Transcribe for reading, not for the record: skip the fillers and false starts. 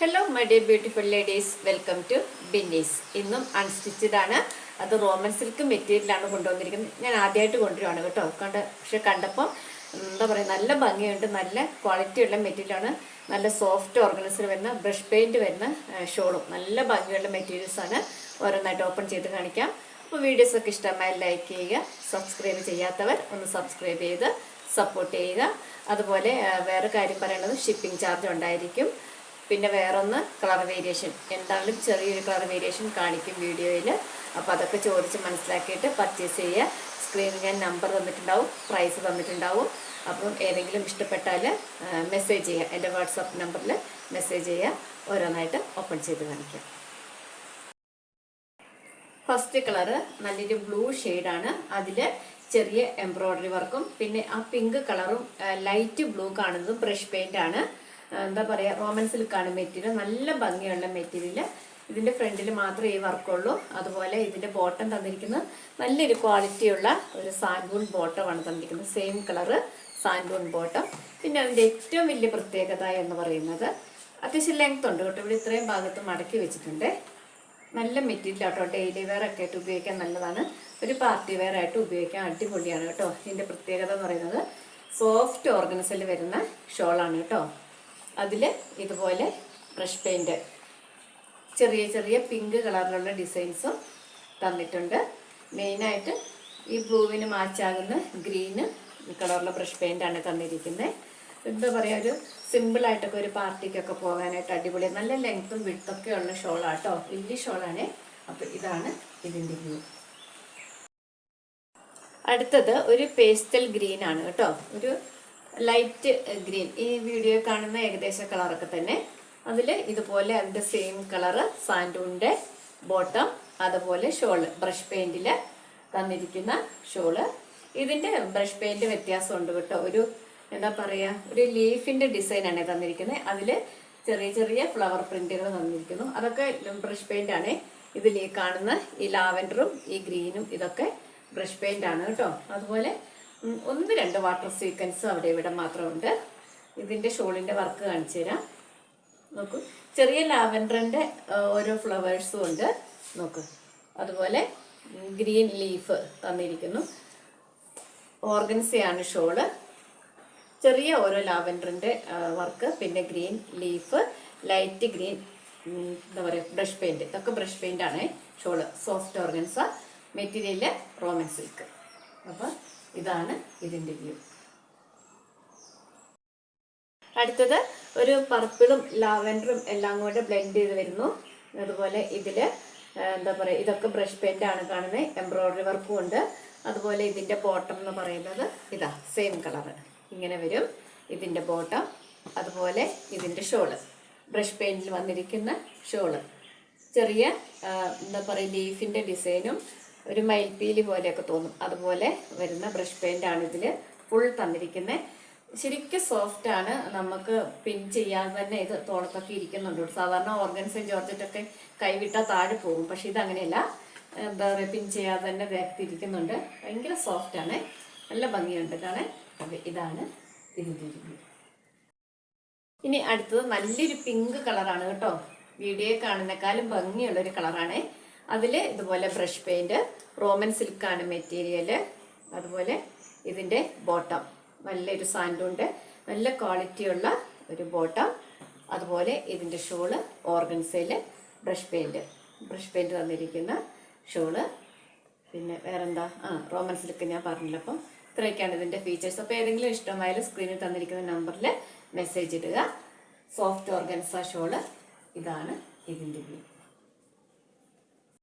Hello my dear beautiful ladies, welcome to Binnies. ഇന്നും unstitched ആണ്. അത് റോമൻ സിൽക്ക് മെറ്റീരിയലാണ് കൊണ്ടുവന്നിരിക്കുന്നത്. ഞാൻ ആദ്യമായിട്ട് കൊണ്ടുവരുവാണ് കേട്ടോ. പക്ഷെ കണ്ടപ്പോൾ എന്താ പറയുക, നല്ല ഭംഗിയുണ്ട്. നല്ല ക്വാളിറ്റിയുള്ള മെറ്റീരിയലാണ്. നല്ല സോഫ്റ്റ് ഓർഗനൈസർ വരുന്ന ബ്രഷ് പെയിൻറ്റ് വരുന്ന ഷോളും നല്ല ഭംഗിയുള്ള മെറ്റീരിയൽസാണ്. ഓരോന്നായിട്ട് ഓപ്പൺ ചെയ്ത് കാണിക്കാം. അപ്പോൾ വീഡിയോസൊക്കെ ഇഷ്ടമായി ലൈക്ക് ചെയ്യുക. സബ്സ്ക്രൈബ് ചെയ്യാത്തവർ ഒന്ന് സബ്സ്ക്രൈബ് ചെയ്ത് സപ്പോർട്ട് ചെയ്യുക. അതുപോലെ വേറെ കാര്യം പറയുന്നത്, ഷിപ്പിംഗ് ചാർജ് ഉണ്ടായിരിക്കും. പിന്നെ വേറൊന്ന്, കളർ വേരിയേഷൻ എന്തായാലും ചെറിയൊരു കളർ വേരിയേഷൻ കാണിക്കും വീഡിയോയിൽ. അപ്പോൾ അതൊക്കെ ചോദിച്ച് മനസ്സിലാക്കിയിട്ട് പർച്ചേസ് ചെയ്യുക. സ്ക്രീനിൽ ഞാൻ നമ്പർ തന്നിട്ടുണ്ടാവും, പ്രൈസ് തന്നിട്ടുണ്ടാവും. അപ്പം ഏതെങ്കിലും ഇഷ്ടപ്പെട്ടാൽ മെസ്സേജ് ചെയ്യുക. എൻ്റെ വാട്സാപ്പ് നമ്പറിൽ മെസ്സേജ് ചെയ്യുക. ഓരോന്നായിട്ട് ഓപ്പൺ ചെയ്ത് കാണിക്കാം. ഫസ്റ്റ് കളറ് നല്ലൊരു ബ്ലൂ ഷെയ്ഡാണ്. അതിൽ ചെറിയ എംബ്രോയ്ഡറി വർക്കും പിന്നെ ആ പിങ്ക് കളറും ലൈറ്റ് ബ്ലൂ കാണുന്നതും ബ്രഷ് പെയിൻ്റ് ആണ്. എന്താ പറയുക, റോമൻ സിൽക്കാണ് മെറ്റീരിയൽ. നല്ല ഭംഗിയുള്ള മെറ്റീരിയൽ. ഇതിൻ്റെ ഫ്രണ്ടിൽ മാത്രമേ ഈ വർക്കുള്ളൂ. അതുപോലെ ഇതിൻ്റെ ബോട്ടം തന്നിരിക്കുന്നത് നല്ലൊരു ക്വാളിറ്റിയുള്ള ഒരു സാൻഡൂൺ ബോട്ടമാണ് തന്നിരിക്കുന്നത്. Same colour santoon bottom. പിന്നെ അതിൻ്റെ ഏറ്റവും വലിയ പ്രത്യേകത എന്ന് പറയുന്നത് അത്യാവശ്യം ലെങ്ത് ഉണ്ട് കേട്ടോ. ഇവിടെ ഇത്രയും ഭാഗത്ത് മടക്കി വെച്ചിട്ടുണ്ട്. നല്ല മെറ്റീരിയൽ കേട്ടോ. ഡെയിലി വെയർ ഒക്കെ ആയിട്ട് ഉപയോഗിക്കാൻ നല്ലതാണ്. ഒരു പാർട്ടി വെയർ ആയിട്ട് ഉപയോഗിക്കാൻ അടിപൊളിയാണ് കേട്ടോ. ഇതിൻ്റെ പ്രത്യേകത എന്ന് പറയുന്നത് സോഫ്റ്റ് ഓർഗൻസിൽ വരുന്ന ഷോളാണ് കേട്ടോ. അതിൽ ഇതുപോലെ ബ്രഷ് പെയിൻറ്റ് ചെറിയ ചെറിയ പിങ്ക് കളറിലുള്ള ഡിസൈൻസും തന്നിട്ടുണ്ട്. മെയിനായിട്ട് ഈ ബ്ലൂവിന് മാച്ചാകുന്ന ഗ്രീന് കളറിലുള്ള ബ്രഷ് പെയിൻ്റാണ് തന്നിരിക്കുന്നത്. എന്താ പറയുക, ഒരു സിമ്പിളായിട്ടൊക്കെ ഒരു പാർട്ടിക്കൊക്കെ പോകാനായിട്ട് അടിപൊളി. നല്ല ലെങ്ത്തും വിഡ്ത്തൊക്കെ ഉള്ള ഷോളാട്ടോ. വലിയ ഷോളാണ്. അപ്പോൾ ഇതാണ് ഇതിൻ്റെ വ്യൂ. അടുത്തത് ഒരു പേസ്റ്റൽ ഗ്രീൻ ആണ് കേട്ടോ. ഒരു ലൈറ്റ് ഗ്രീൻ. ഈ വീഡിയോ കാണുന്ന ഏകദേശം കളറൊക്കെ തന്നെ. അതിൽ ഇതുപോലെ അതിൻ്റെ സെയിം കളറ് സാൻഡൂണിൻ്റെ ബോട്ടം, അതുപോലെ ഷോള് ബ്രഷ് പെയിൻറ്റിൽ തന്നിരിക്കുന്ന ഷോള്. ഇതിൻ്റെ ബ്രഷ് പെയിൻറ്റ് വ്യത്യാസമുണ്ട് കേട്ടോ. ഒരു എന്താ പറയുക, ഒരു ലീഫിൻ്റെ ഡിസൈനാണ് തന്നിരിക്കുന്നത്. അതിൽ ചെറിയ ചെറിയ ഫ്ലവർ പ്രിൻറ്റുകൾ തന്നിരിക്കുന്നു. അതൊക്കെ ബ്രഷ് പെയിൻ്റാണ്. ഇതിൽ ഈ കാണുന്ന ഈ ലാവൻഡറും ഈ ഗ്രീനും ഇതൊക്കെ ബ്രഷ് പെയിൻ്റാണ് കേട്ടോ. അതുപോലെ ഒന്ന് രണ്ട് വാട്ടർ സീക്വൻസ് അവിടെ ഇവിടെ മാത്രമുണ്ട്. ഇതിൻ്റെ ഷോളിൻ്റെ വർക്ക് കാണിച്ചു തരാം. നോക്കൂ, ചെറിയ ലാവൻഡറിൻ്റെ ഓരോ ഫ്ലവേഴ്സും ഉണ്ട്. നോക്കൂ, അതുപോലെ ഗ്രീൻ ലീഫ് തന്നിരിക്കുന്നു. ഓർഗൻസയാണ് ഷോള്. ചെറിയ ഓരോ ലാവൻഡറിൻ്റെ വർക്ക്, പിന്നെ ഗ്രീൻ ലീഫ്, ലൈറ്റ് ഗ്രീൻ എന്താ പറയുക ബ്രഷ് പെയിൻറ്റ്. ഇതൊക്കെ ബ്രഷ് പെയിൻ്റാണ് shawl. Soft organza material, Roman silk. അപ്പോൾ ഇതാണ് ഇതിൻ്റെ വ്യൂ. അടുത്തത് ഒരു പർപ്പിളും ലാവൻഡറും എല്ലാം കൂടെ ബ്ലെൻഡ് ചെയ്ത് വരുന്നു. അതുപോലെ ഇതിൽ എന്താ പറയുക, ഇതൊക്കെ ബ്രഷ് പെയിൻ്റാണ് കാണുന്നത്. എംബ്രോയ്ഡറി വർക്കും ഉണ്ട്. അതുപോലെ ഇതിൻ്റെ ബോട്ടം എന്ന് പറയുന്നത് ഇതാ സെയിം കളറ് ഇങ്ങനെ വരും ഇതിൻ്റെ ബോട്ടം. അതുപോലെ ഇതിൻ്റെ ഷോള് ബ്രഷ് പെയിൻറ്റിൽ വന്നിരിക്കുന്ന ഷോള്. ചെറിയ എന്താ പറയുക ലീഫിൻ്റെ ഡിസൈനും ഒരു മയിൽപ്പീലി പോലെയൊക്കെ തോന്നും. അതുപോലെ വരുന്ന ബ്രഷ് പെയിൻ്റാണ് ഇതിൽ ഫുൾ തന്നിരിക്കുന്നത്. ശരിക്കും സോഫ്റ്റാണ്. നമുക്ക് പിൻ ചെയ്യാതെ തന്നെ ഇത് തോളത്തൊക്കെ ഇരിക്കുന്നുണ്ട്. സാധാരണ ഓർഗൻസും ജോർജറ്റൊക്കെ കൈവിട്ടാൽ താഴെ പോകും. പക്ഷെ ഇതങ്ങനെയല്ല. എന്താ പറയുക, പിൻ ചെയ്യാതെ തന്നെ ദേഹത്ത് ഇരിക്കുന്നുണ്ട്. ഭയങ്കര സോഫ്റ്റാണ്. നല്ല ഭംഗിയുണ്ട് കാണാൻ. അപ്പോൾ ഇതാണ് ഇതിൻ്റെ ഒരു. ഇനി അടുത്തത് നല്ലൊരു പിങ്ക് കളറാണ് കേട്ടോ. വീഡിയോയിൽ കാണുന്നേക്കാളും ഭംഗിയുള്ളൊരു കളറാണ്. അതിൽ ഇതുപോലെ ബ്രഷ് പെയിൻറ്റ്, റോമൻ സിൽക്കാണ് മെറ്റീരിയൽ. അതുപോലെ ഇതിൻ്റെ ബോട്ടം നല്ലൊരു സാൻഡൂണിൻ്റെ നല്ല ക്വാളിറ്റിയുള്ള ഒരു ബോട്ടം. അതുപോലെ ഇതിൻ്റെ ഷോള് ഓർഗൻസയിൽ ബ്രഷ് പെയിൻറ്റ് തന്നിരിക്കുന്ന ഷോള്. പിന്നെ വേറെന്താ, റോമൻ സിൽക്ക് ഞാൻ പറഞ്ഞില്ല. അപ്പം ഇത്രയൊക്കെയാണ് ഇതിൻ്റെ ഫീച്ചേഴ്സ്. അപ്പോൾ ഏതെങ്കിലും ഇഷ്ടമായാലും സ്ക്രീനിൽ തന്നിരിക്കുന്ന നമ്പറിൽ മെസ്സേജ് ഇടുക. Soft organza shawl. ഇതാണ് ഇതിൻ്റെ വ്യൂ.